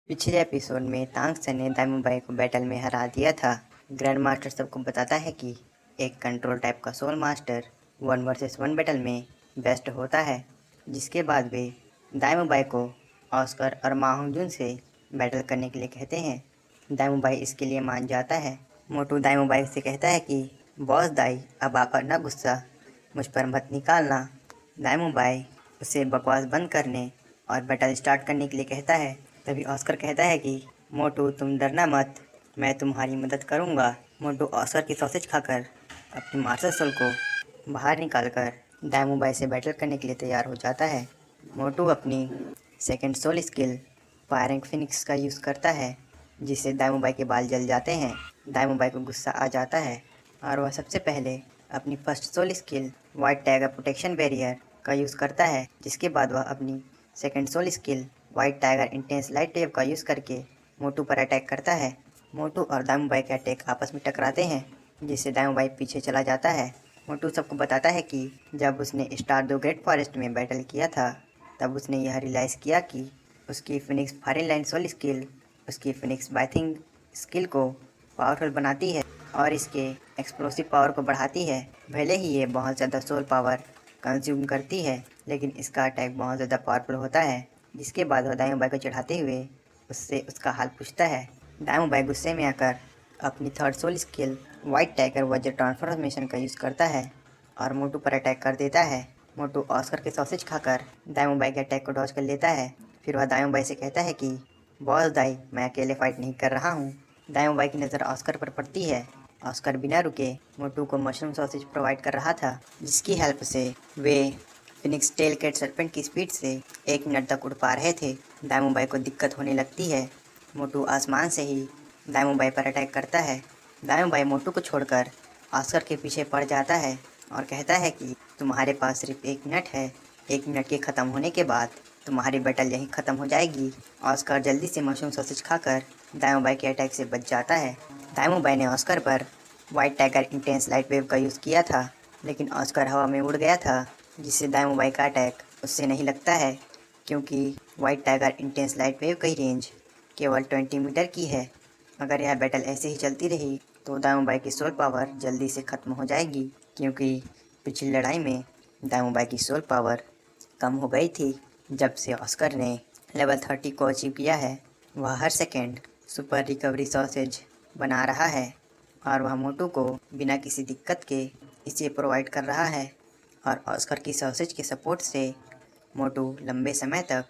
पिछले एपिसोड में तांगसेन ने दाइमुबाई को बैटल में हरा दिया था। ग्रैंड मास्टर सबको बताता है कि एक कंट्रोल टाइप का सोल मास्टर 1 वर्सेस 1 बैटल में बेस्ट होता है, जिसके बाद वे दाइमुबाई को ऑस्कर और मा होंगजून से बैटल करने के लिए कहते हैं। दाइमुबाई इसके लिए मान जाता है। मोटू दाइमुबाई से कहता है कि बॉस दाई, अब आप अपना गुस्सा मुझ पर मत निकालना। दाइमुबाई उसे बकवास बंद करने और बैटल स्टार्ट करने के लिए कहता है। तभी ऑस्कर कहता है कि मोटू तुम डरना मत, मैं तुम्हारी मदद करूंगा। मोटू ऑस्कर की सॉसेज खाकर अपनी मास्टर सोल को बाहर निकालकर दाइमुबाई से बैटल करने के लिए तैयार हो जाता है। मोटू अपनी second soul skill firing phoenix का यूज़ करता है, जिससे दाइमुबाई के बाल जल जाते हैं। दाइमुबाई को गुस्सा आ जाता है और वह सबसे पहले अपनी first soul skill white tiger protection barrier का यूज़ करता है, जिसके बाद वह अपनी second soul skill white tiger intense light wave का यूज़ करके मोटू पर अटैक करता है। मोटू और दाइमुबाई के अटैक आपस में टकराते हैं, जिससे दाइमुबाई पीछे चला जाता है। मोटू सबको बताता है कि जब उसने स्टार दो ग्रेट फॉरेस्ट में बैटल किया था, तब उसने यह रियलाइज़ किया कि उसकी phoenix firing line soul skill उसकी फिनिक्स बाइथिंग स्किल को पावरफुल बनाती है और इसके एक्सप्लोसिव पावर को बढ़ाती है। भले ही ये बहुत ज़्यादा सोल पावर कंज्यूम करती है, लेकिन इसका अटैक बहुत ज़्यादा पावरफुल होता है। जिसके बाद वह दाइमुबाई को चढ़ाते हुए उससे उसका हाल पूछता है। दाइमुबाई गुस्से में आकर अपनी third soul skill white tiger वज्र ट्रांसफॉर्मेशन का यूज़ करता है और मोटू पर अटैक कर देता है। मोटू ऑस्कर के सॉसेज खाकर दाइमुबाई के अटैक को डॉज कर लेता है। फिर वह दाइमुबाई से कहता है कि बॉस दाई, मैं अकेले फाइट नहीं कर रहा हूँ। दाइमुबाई की नज़र ऑस्कर पर पड़ती है। ऑस्कर बिना रुके मोटू को मशरूम सॉसेज प्रोवाइड कर रहा था, जिसकी हेल्प से वे फिनिक्स टेल कैट सर्पेंट की स्पीड से 1 मिनट तक उड़ पा रहे थे। दाइमुबाई को दिक्कत होने लगती है। मोटू आसमान से ही दाइमुबाई पर अटैक करता है। दाइमुबाई मोटू को छोड़कर ऑस्कर के पीछे पड़ जाता है और कहता है कि तुम्हारे पास सिर्फ 1 मिनट है। 1 मिनट के ख़त्म होने के बाद तुम्हारी बैटल यहीं ख़त्म हो जाएगी। ऑस्कर जल्दी से मशरूम सॉसेज खाकर दाइमुबाई के अटैक से बच जाता है। दाइमुबाई ने ऑस्कर पर white tiger intense light wave का यूज़ किया था, लेकिन ऑस्कर हवा में उड़ गया था, जिससे दाइमुबाई का अटैक उससे नहीं लगता है, क्योंकि white tiger intense light wave की रेंज केवल 20 मीटर की है। अगर यह बैटल ऐसे ही चलती रही तो दाइमुबाई की सोल पावर जल्दी से ख़त्म हो जाएगी, क्योंकि पिछली लड़ाई में दाइमुबाई की सोल पावर कम हो गई थी। जब से ऑस्कर ने लेवल 30 को अचीव किया है, वह हर सेकेंड सुपर रिकवरी सॉसेज बना रहा है और वह मोटू को बिना किसी दिक्कत के इसे प्रोवाइड कर रहा है। और ऑस्कर की सॉसेज के सपोर्ट से मोटू लंबे समय तक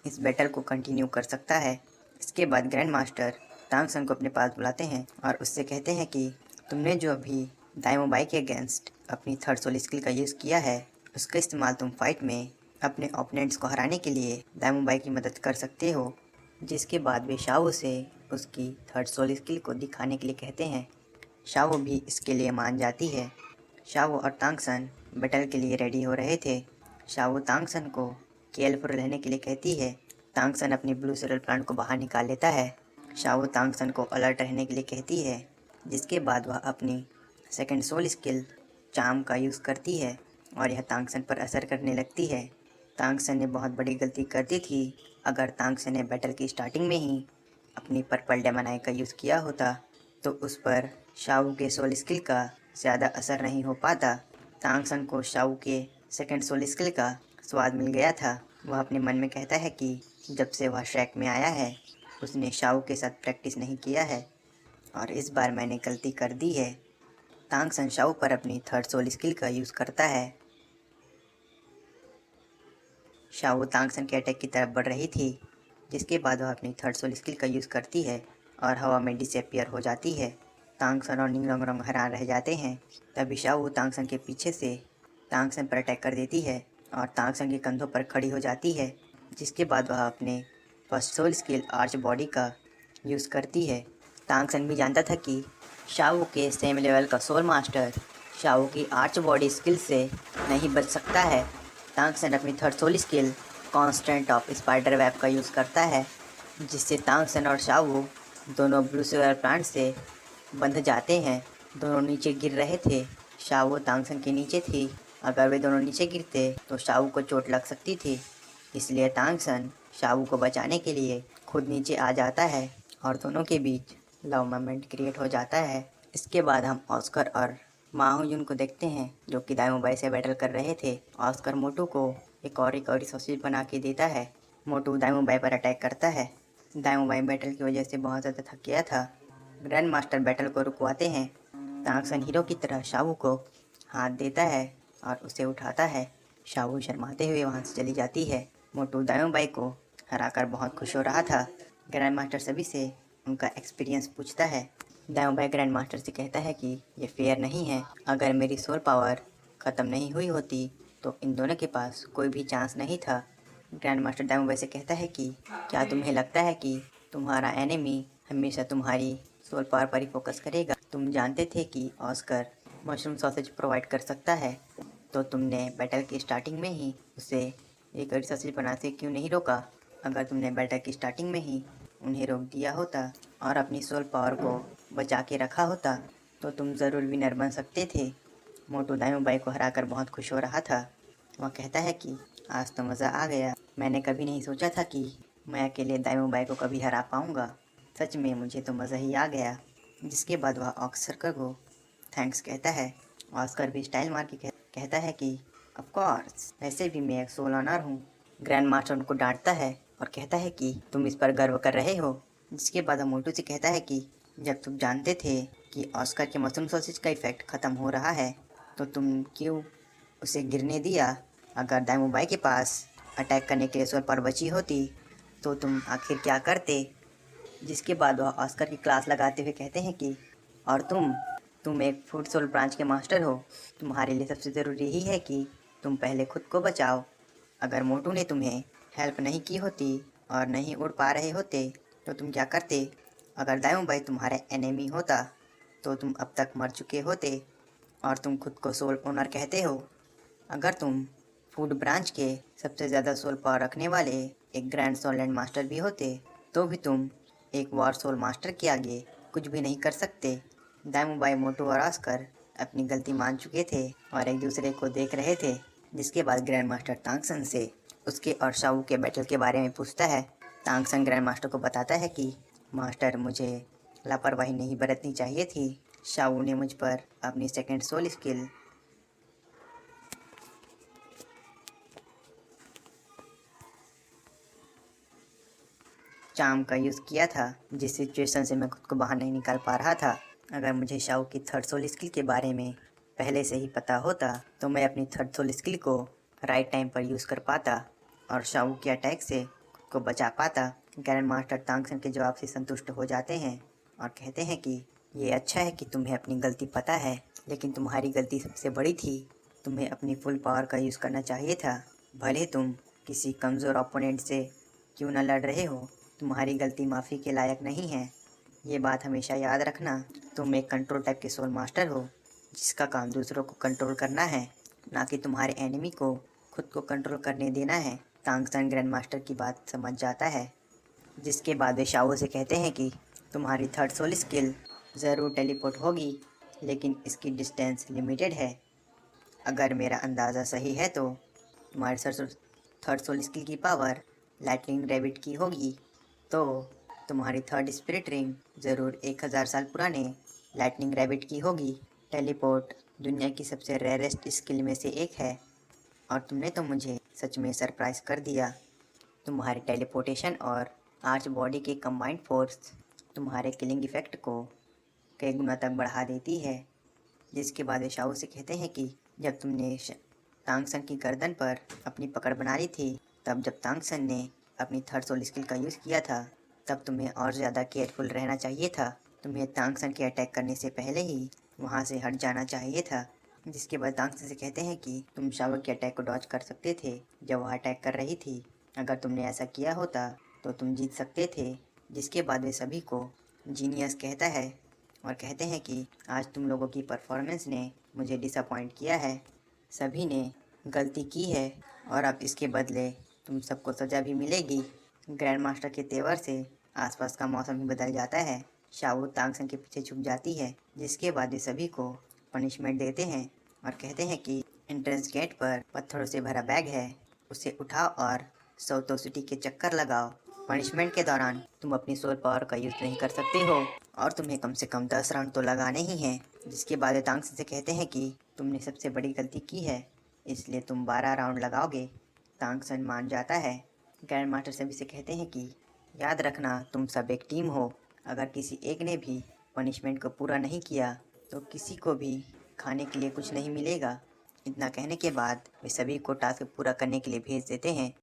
इस बैटल को कंटिन्यू कर सकता है। इसके बाद ग्रैंड मास्टर तांगसेन को अपने पास बुलाते हैं और उससे कहते हैं कि तुमने जो अभी दाइमुबाई के अगेंस्ट अपनी थर्ड सोल स्किल का यूज़ किया है, उसका इस्तेमाल तुम फाइट में अपने ओपोनेंट्स को हराने के लिए दाइमुबाई की मदद कर सकते हो। जिसके बाद वे शाओ से उसकी थर्ड सोल स्किल को दिखाने के लिए कहते हैं। शाओ भी इसके लिए मान जाती है। शाओ और तांगसेन बैटल के लिए रेडी हो रहे थे। शाओ तांगसेन को केयरफुल रहने के लिए कहती है। तांगसेन अपनी ब्लू सेरल प्लांट को बाहर निकाल लेता है। शाओ तांगसेन को अलर्ट रहने के लिए कहती है, जिसके बाद वह अपनी सेकंड सोल स्किल चार्म का यूज़ करती है और यह तांगसेन पर असर करने लगती है। तांगसेन ने बहुत बड़ी गलती कर दी थी। अगर तांगसेन ने बैटल की स्टार्टिंग में ही अपनी पर्पल डेमन आई का यूज़ किया होता तो उस पर शाओ के सोल स्किल का ज़्यादा असर नहीं हो पाता। तांगसेन को शाओ के सेकंड सोल स्किल का स्वाद मिल गया था। वह अपने मन में कहता है कि जब से वह श्रैक में आया है, उसने शाओ के साथ प्रैक्टिस नहीं किया है और इस बार मैंने गलती कर दी है। तांगसेन शाओ पर अपनी थर्ड सोल स्किल का यूज़ करता है। शाओ तांगसेन के अटैक की तरफ बढ़ रही थी, जिसके बाद वह अपनी थर्ड सोल स्किल का यूज़ करती है और हवा में डिसअपियर हो जाती है। तांगसेन और निंगलोंग हैरान रह जाते हैं। तभी शाओ तांगसेन के पीछे से तांगसेन पर अटैक कर देती है और तांगसेन के कंधों पर खड़ी हो जाती है। जिसके बाद वह अपने first soul skill arch body का यूज़ करती है। तांगसेन भी जानता था कि शाओ के सेम लेवल का सोल मास्टर शाओ की आर्च बॉडी स्किल से नहीं बच सकता है। तांगसेन अपनी third soul skill constant of spider web का यूज़ करता है, जिससे तांगसेन और शाओ दोनों ब्लू सेरल प्लांट से बंध जाते हैं। दोनों नीचे गिर रहे थे। शाओ तांगसेन के नीचे थी। अगर वे दोनों नीचे गिरते तो शाओ को चोट लग सकती थी। इसलिए तांगसेन शाओ को बचाने के लिए खुद नीचे आ जाता है और दोनों के बीच लव मोमेंट क्रिएट हो जाता है। इसके बाद हम ऑस्कर और माह यून को देखते हैं जो कि दाइमोबाई से बैटल कर रहे थे। ऑस्कर मोटू को एक और सॉसेज बना के देता है। मोटू दाइमोबाई पर अटैक करता है। दाइमोबाई बैटल की वजह से बहुत ज़्यादा थक गया था। ग्रैंड मास्टर बैटल को रुकवाते हैं। तांगसन हीरो की तरह शावू को हाथ देता है और उसे उठाता है। शावू शर्माते हुए वहाँ से चली जाती है। मोटू दाइमोबाई को हराकर बहुत खुश हो रहा था। ग्रैंड मास्टर सभी से उनका एक्सपीरियंस पूछता है। दाइमोबाई ग्रैंड मास्टर से कहता है कि ये फेयर नहीं है। अगर मेरी सोल पावर ख़त्म नहीं हुई होती तो इन दोनों के पास कोई भी चांस नहीं था। ग्रैंड मास्टर दाइमोबाई से कहता है कि क्या तुम्हें लगता है कि तुम्हारा एनिमी हमेशा तुम्हारी सोल पावर पर ही फोकस करेगा? तुम जानते थे कि ऑस्कर मशरूम सॉसेज प्रोवाइड कर सकता है, तो तुमने बैटल की स्टार्टिंग में ही उसे एक और सॉसेज बनाने से क्यों नहीं रोका? अगर तुमने बैटल की स्टार्टिंग में ही उन्हें रोक दिया होता और अपनी सोल पावर को बचा के रखा होता तो तुम ज़रूर विनर बन सकते थे। मोटू दाइमोबाई को हराकर बहुत खुश हो रहा था। वह कहता है कि आज तो मज़ा आ गया। मैंने कभी नहीं सोचा था कि मैं अकेले दाइमोबाई को कभी हरा पाऊँगा। सच में मुझे तो मज़ा ही आ गया। जिसके बाद वह ऑस्कर को थैंक्स कहता है। ऑस्कर भी स्टाइल मार के कहता है कि ऑफ कोर्स, वैसे भी मैं एक सोल ऑनर हूँ। ग्रैंड मास्टर उनको डांटता है और कहता है कि तुम इस पर गर्व कर रहे हो। जिसके बाद वह मोटू से कहता है कि जब तुम जानते थे कि ऑस्कर के मशरूम सॉसेज का इफेक्ट ख़त्म हो रहा है तो तुम क्यों उसे गिरने दिया? अगर दाइमोबाई के पास अटैक करने के लिए सोल पावर बची होती तो तुम आखिर क्या करते? जिसके बाद वह ऑस्कर की क्लास लगाते हुए कहते हैं कि और तुम एक फूड सोल ब्रांच के मास्टर हो। तुम्हारे लिए सबसे ज़रूरी यही है कि तुम पहले खुद को बचाओ। अगर मोटू ने तुम्हें हेल्प नहीं की होती और नहीं उड़ पा रहे होते तो तुम क्या करते? अगर दाइमोबाई तुम्हारा एनिमी होता तो तुम अब तक मर चुके होते और तुम खुद को सोल ओनर कहते हो। अगर तुम फूड ब्रांच के सबसे ज़्यादा सोल पावर रखने वाले एक ग्रैंड सोलैंड मास्टर भी होते तो भी तुम एक वॉर सोल मास्टर के आगे कुछ भी नहीं कर सकते। दाइमोबाई, मोटू और ऑस्कर अपनी गलती मान चुके थे और एक दूसरे को देख रहे थे। जिसके बाद ग्रैंड मास्टर तांगसन से उसके और शावू के बैटल के बारे में पूछता है। तांगसन ग्रैंड मास्टर को बताता है कि मास्टर, मुझे लापरवाही नहीं बरतनी चाहिए थी। शावू ने मुझ पर अपनी सेकंड सोल स्किल चार्म का यूज़ किया था, जिस सिचुएशन से मैं खुद को बाहर नहीं निकाल पा रहा था। अगर मुझे शाओ की थर्ड सोल स्किल के बारे में पहले से ही पता होता तो मैं अपनी थर्ड सोल स्किल को राइट टाइम पर यूज़ कर पाता और शाओ के अटैक से खुद को बचा पाता। ग्रैंड मास्टर तांगसन के जवाब से संतुष्ट हो जाते हैं और कहते हैं कि ये अच्छा है कि तुम्हें अपनी गलती पता है, लेकिन तुम्हारी गलती सबसे बड़ी थी। तुम्हें अपनी फुल पावर का यूज़ करना चाहिए था। भले तुम किसी कमज़ोर ओपोनेंट से क्यों न लड़ रहे हो, तुम्हारी गलती माफ़ी के लायक नहीं है। ये बात हमेशा याद रखना। तुम एक कंट्रोल टाइप के सोल मास्टर हो जिसका काम दूसरों को कंट्रोल करना है, ना कि तुम्हारे एनिमी को खुद को कंट्रोल करने देना है। तांगसन ग्रैंड मास्टर की बात समझ जाता है। जिसके बाद वे शाओ से कहते हैं कि तुम्हारी थर्ड सोल स्किल ज़रूर टेलीपोर्ट होगी, लेकिन इसकी डिस्टेंस लिमिटेड है। अगर मेरा अंदाज़ा सही है तो तुम्हारी थर्ड सोल स्किल की पावर लाइटनिंग रैबिट की होगी, तो तुम्हारी थर्ड स्पिरिट रिंग ज़रूर 1000 साल पुराने लाइटनिंग रैबिट की होगी। टेलीपोर्ट दुनिया की सबसे रेयरेस्ट स्किल में से एक है और तुमने तो मुझे सच में सरप्राइज़ कर दिया। तुम्हारे टेलीपोर्टेशन और आर्च बॉडी की कंबाइंड फोर्स तुम्हारे किलिंग इफेक्ट को कई गुना तक बढ़ा देती है। जिसके बाद वे शाओ से कहते हैं कि जब तुमने तांगसन की गर्दन पर अपनी पकड़ बना ली थी, तब जब तांगसन ने अपनी थर्ड सोल स्किल का यूज़ किया था, तब तुम्हें और ज़्यादा केयरफुल रहना चाहिए था। तुम्हें तांगसन के अटैक करने से पहले ही वहाँ से हट जाना चाहिए था। जिसके बाद तांगसन से कहते हैं कि तुम शाओ के अटैक को डॉज कर सकते थे जब वह अटैक कर रही थी। अगर तुमने ऐसा किया होता तो तुम जीत सकते थे। जिसके बाद वे सभी को जीनियस कहता है और कहते हैं कि आज तुम लोगों की परफॉर्मेंस ने मुझे डिसअपॉइंट किया है। सभी ने गलती की है और अब इसके बदले तुम सबको सज़ा भी मिलेगी। ग्रैंड मास्टर के तेवर से आसपास का मौसम ही बदल जाता है। शाओ तांगसन के पीछे छुप जाती है। जिसके बाद वे सभी को पनिशमेंट देते हैं और कहते हैं कि एंट्रेंस गेट पर पत्थरों से भरा बैग है, उसे उठाओ और सोतो सिटी के चक्कर लगाओ। पनिशमेंट के दौरान तुम अपनी सोल पावर का यूज नहीं कर सकते हो और तुम्हें कम से कम 10 राउंड तो लगाने ही हैं। जिसके बाद तांक्स से कहते हैं कि तुमने सबसे बड़ी गलती की है, इसलिए तुम 12 राउंड लगाओगे। तांक्सन मान जाता है। ग्रैंड मास्टर सभी से कहते हैं कि याद रखना, तुम सब एक टीम हो। अगर किसी एक ने भी पनिशमेंट को पूरा नहीं किया तो किसी को भी खाने के लिए कुछ नहीं मिलेगा। इतना कहने के बाद वे सभी को टास्क पूरा करने के लिए भेज देते हैं।